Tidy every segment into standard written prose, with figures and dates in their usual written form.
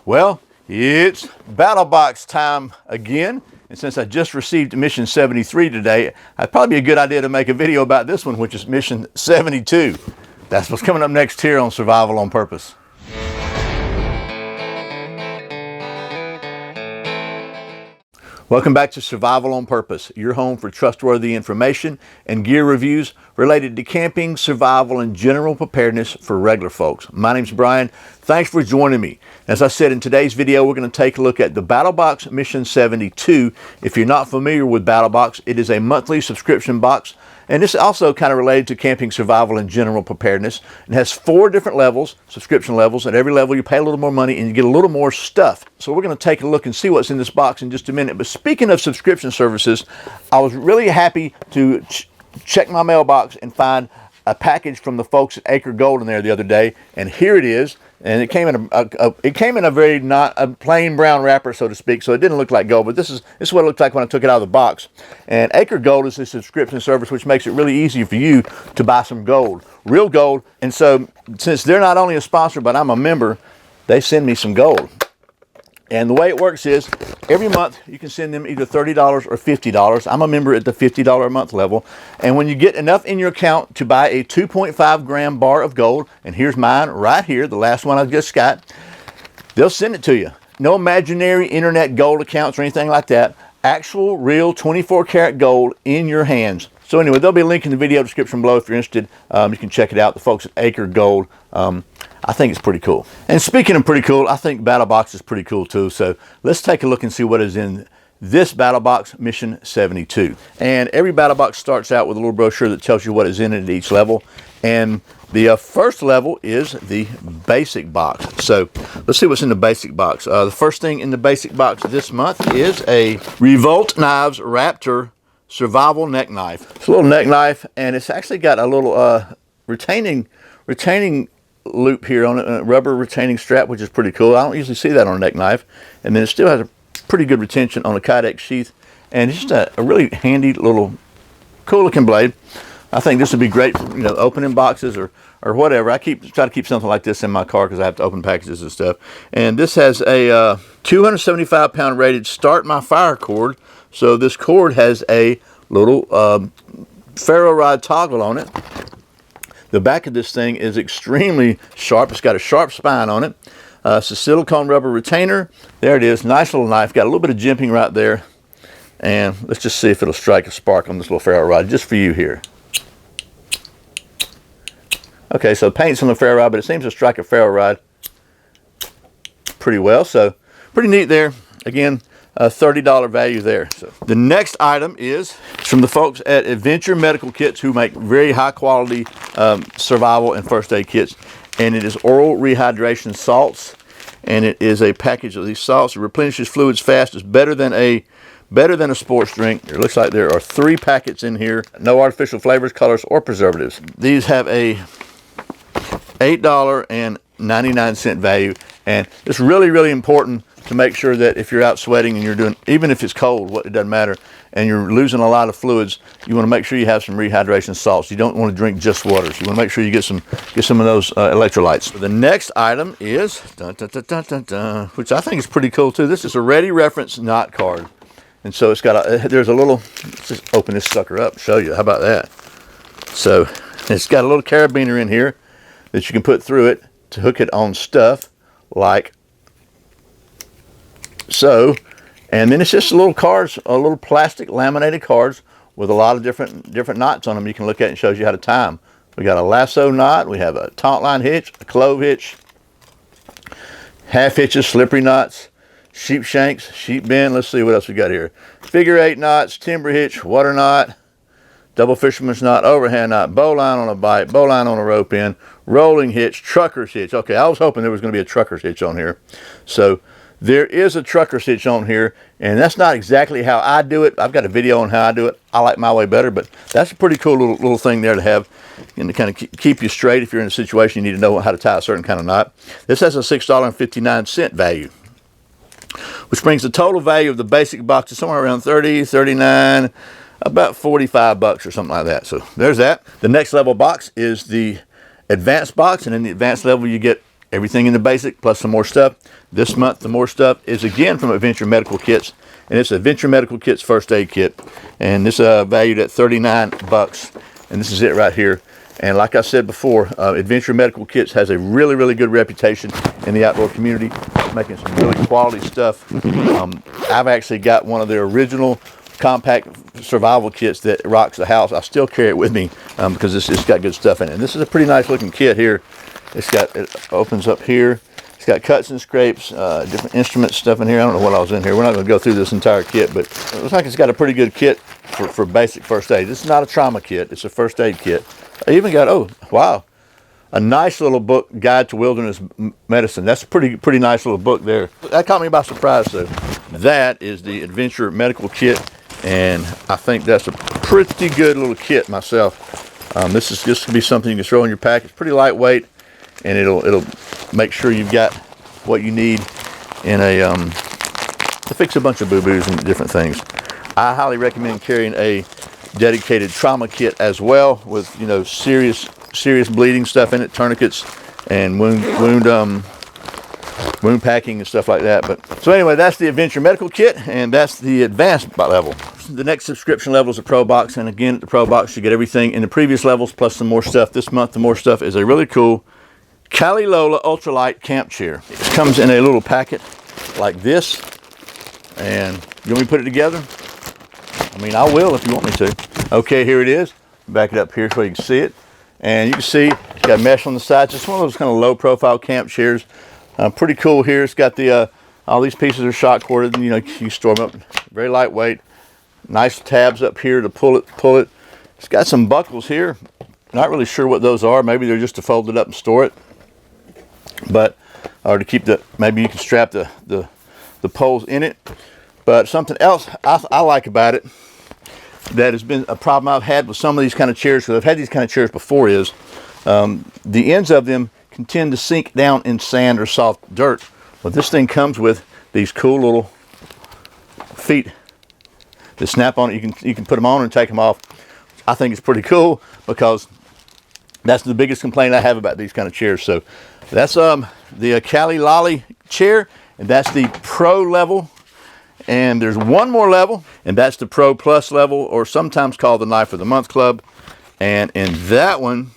Well, it's Battlebox time again. And since I just received mission 73 today, it'd probably be a good idea to make a video about this one, which is mission 72. That's what's coming up next here on Survival on Purpose. Welcome back to Survival on Purpose, your home for trustworthy information and gear reviews related to camping, survival, and general preparedness for regular folks. My name's Brian. Thanks for joining me. As I said, in today's video, we're going to take a look at the Battlebox Mission 72. If you're not familiar with Battlebox, it is a monthly subscription box. And this is also kind of related to camping, survival, and general preparedness. It has 4 different levels, subscription levels. At every level, you pay a little more money and you get a little more stuff. So we're going to take a look and see what's in this box in just a minute. But speaking of subscription services, I was really happy to check my mailbox and find a package from the folks at Acre Gold in there the other day. And here it is. And it came in a very not a plain brown wrapper, so to speak, so it didn't look like gold, but this is what it looked like when I took it out of the box. And Acre Gold is a subscription service which makes it really easy for you to buy some gold, real gold. And so since they're not only a sponsor, but I'm a member, they send me some gold. And the way it works is every month you can send them either $30 or $50. I'm a member at the $50 a month level. And when you get enough in your account to buy a 2.5 gram bar of gold, and here's mine right here, the last one I just got, they'll send it to you. No imaginary internet gold accounts or anything like that. Actual, real 24 karat gold in your hands. So anyway, there'll be a link in the video description below if you're interested. You can check it out. The folks at Acre Gold. I think it's pretty cool. And speaking of pretty cool, I think Battlebox is pretty cool too. So let's take a look and see what is in this Battlebox Mission 72. And every Battlebox starts out with a little brochure that tells you what is in it at each level. And the first level is the basic box. So let's see what's in the basic box. The first thing in the basic box this month is a Revolt Knives Raptor Survival Neck Knife. It's a little neck knife, and it's actually got a little retaining loop here on it, a rubber retaining strap, which is pretty cool. I don't usually see that on a neck knife. And then it still has a pretty good retention on the Kydex sheath, and it's just a really handy little cool looking blade. I think this would be great for, opening boxes or whatever. I try to keep something like this in my car because I have to open packages and stuff. And this has a 275 pound rated Start My Fire cord. So this cord has a little ferro rod toggle on it. The back of this thing is extremely sharp. It's got a sharp spine on it. It's a silicone rubber retainer. There it is. Nice little knife. Got a little bit of jimping right there. And let's just see if it'll strike a spark on this little ferro rod just for you here. Okay, so paint's on the ferro rod, but it seems to strike a ferro rod pretty well. So pretty neat there. Again, a $30 value there. So the next item is from the folks at Adventure Medical Kits, who make very high quality survival and first aid kits. And it is oral rehydration salts. And it is a package of these salts. It replenishes fluids fast. It's better than a sports drink. It looks like there are 3 packets in here. No artificial flavors, colors, or preservatives. These have a $8.99 value. And it's really, really important to make sure that if you're out sweating and you're doing, even if it's cold, it doesn't matter, and you're losing a lot of fluids, you want to make sure you have some rehydration salts. You don't want to drink just water. So you want to make sure you get some of those electrolytes. The next item is, which I think is pretty cool too. This is a Ready Reference knot card. And so it's got there's a little, let's just open this sucker up and show you. How about that? So it's got a little carabiner in here that you can put through it to hook it on stuff like so. And then it's just little cards, little plastic laminated cards with a lot of different knots on them you can look at, and shows you how to tie them. We got a lasso knot, we have a taut line hitch, a clove hitch, half hitches, slippery knots, sheep shanks, sheep bend. Let's see what else we got here. Figure 8 knots, timber hitch, water knot, double fisherman's knot, overhand knot, bowline on a bite, bowline on a rope end, rolling hitch, trucker's hitch. Okay, I was hoping there was going to be a trucker's hitch on here. So there is a trucker's hitch on here, and that's not exactly how I do it. I've got a video on how I do it. I like my way better, but that's a pretty cool little thing there to have, and to kind of keep you straight if you're in a situation you need to know how to tie a certain kind of knot. This has a $6.59 value, which brings the total value of the basic box to somewhere around $30, $39, about $45 or something like that. So there's that. The next level box is the advanced box, and in the advanced level you get everything in the basic plus some more stuff. This month, the more stuff is again from Adventure Medical Kits, and it's Adventure Medical Kits First Aid Kit, and this is valued at $39, and this is it right here. And like I said before, Adventure Medical Kits has a really, really good reputation in the outdoor community, making some really quality stuff. I've actually got one of their original compact survival kits that rocks the house. I still carry it with me because it's got good stuff in it. And this is a pretty nice looking kit here. It opens up here. It's got cuts and scrapes, different instrument stuff in here. I don't know what I was in here. We're not going to go through this entire kit, but it looks like it's got a pretty good kit for basic first aid. This is not a trauma kit. It's a first aid kit. I even got, oh, wow, a nice little book, Guide to Wilderness Medicine. That's a pretty nice little book there. That caught me by surprise, though. That is the Adventure Medical Kit, and I think that's a pretty good little kit myself. This is just going to be something you can throw in your pack. It's pretty lightweight, and it'll make sure you've got what you need in a to fix a bunch of boo-boos and different things. I highly recommend carrying a dedicated trauma kit as well, with, you know, serious bleeding stuff in it, tourniquets and wound packing and stuff like that. But so anyway, that's the Adventure Medical Kit, and that's the advanced level. The next subscription level is a Pro Box, and again at the Pro Box you get everything in the previous levels plus some more stuff. This month the more stuff is a really cool Cali Lola ultralight camp chair. It comes in a little packet like this, and you want me to put it together? I mean, I will if you want me to. Okay, here it is. Back it up here so you can see it. And you can see it's got mesh on the sides. It's one of those kind of low profile camp chairs. Pretty cool here. It's got the, all these pieces are shock corded, and you know, you store them up. Very lightweight. Nice tabs up here to pull it. It's got some buckles here. Not really sure what those are. Maybe they're just to fold it up and store it. But, or to keep the, maybe you can strap the poles in it. But something else I like about it that has been a problem I've had with some of these kind of chairs, because I've had these kind of chairs before, is the ends of them can tend to sink down in sand or soft dirt. But this thing comes with these cool little feet that snap on it. You can put them on and take them off. I think it's pretty cool, because that's the biggest complaint I have about these kind of chairs. So that's the Cali Lolly chair, and that's the Pro level. And there's one more level, and that's the Pro Plus level, or sometimes called the Knife of the Month Club. And in that one,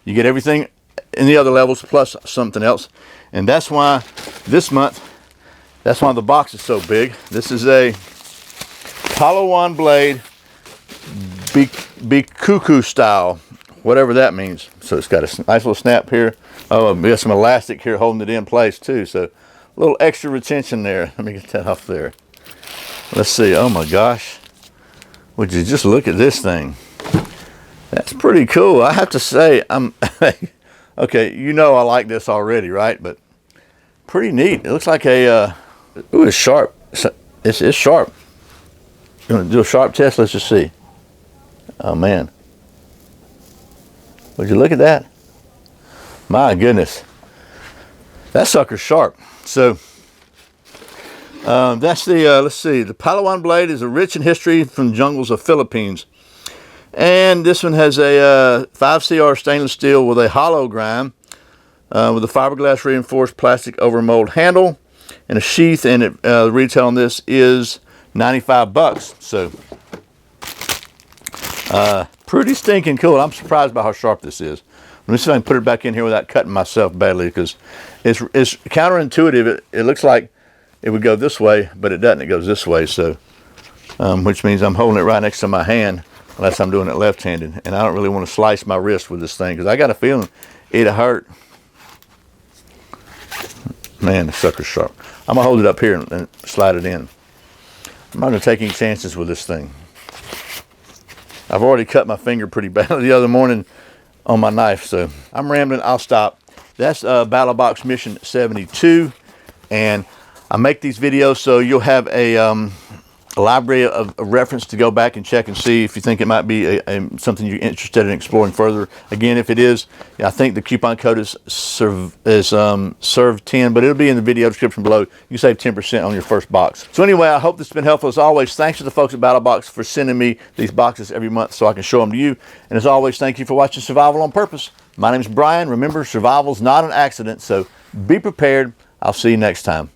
you get everything in the other levels plus something else. And that's why this month, that's why the box is so big. This is a Palawan blade Bikuku style, whatever that means. So it's got a nice little snap here. Oh, we got some elastic here holding it in place too. So a little extra retention there. Let me get that off there. Let's see. Oh my gosh. Would you just look at this thing? That's pretty cool. I have to say, okay, you know I like this already, right? But pretty neat. It looks like a, ooh, it's sharp. It's sharp. You want to do a sharp test? Let's just see. Oh man. Would you look at that? My goodness. That sucker's sharp. So that's the, let's see, the Palawan blade is a rich in history from the jungles of Philippines. And this one has a 5CR stainless steel with a hollow grind with a fiberglass reinforced plastic over mold handle and a sheath, and the retail on this is $95. So pretty stinking cool. I'm surprised by how sharp this is. Let me see if I can put it back in here without cutting myself badly, because it's counterintuitive. It looks like it would go this way, but it doesn't. It goes this way. So, which means I'm holding it right next to my hand, unless I'm doing it left-handed. And I don't really want to slice my wrist with this thing, because I got a feeling it'll hurt. Man, the sucker's sharp. I'm gonna hold it up here and slide it in. I'm not gonna take any chances with this thing. I've already cut my finger pretty badly the other morning on my knife, so I'm rambling. I'll stop. That's Battlbox Mission 72, and I make these videos so you'll have a library of reference to go back and check and see if you think it might be something you're interested in exploring further. Again, if it is, I think the coupon code is SURV10, but it'll be in the video description below. You can save 10% on your first box. So anyway, I hope this has been helpful. As always, thanks to the folks at Battlbox for sending me these boxes every month so I can show them to you. And as always, thank you for watching Survival on Purpose. My name's Brian. Remember, survival's not an accident, so be prepared. I'll see you next time.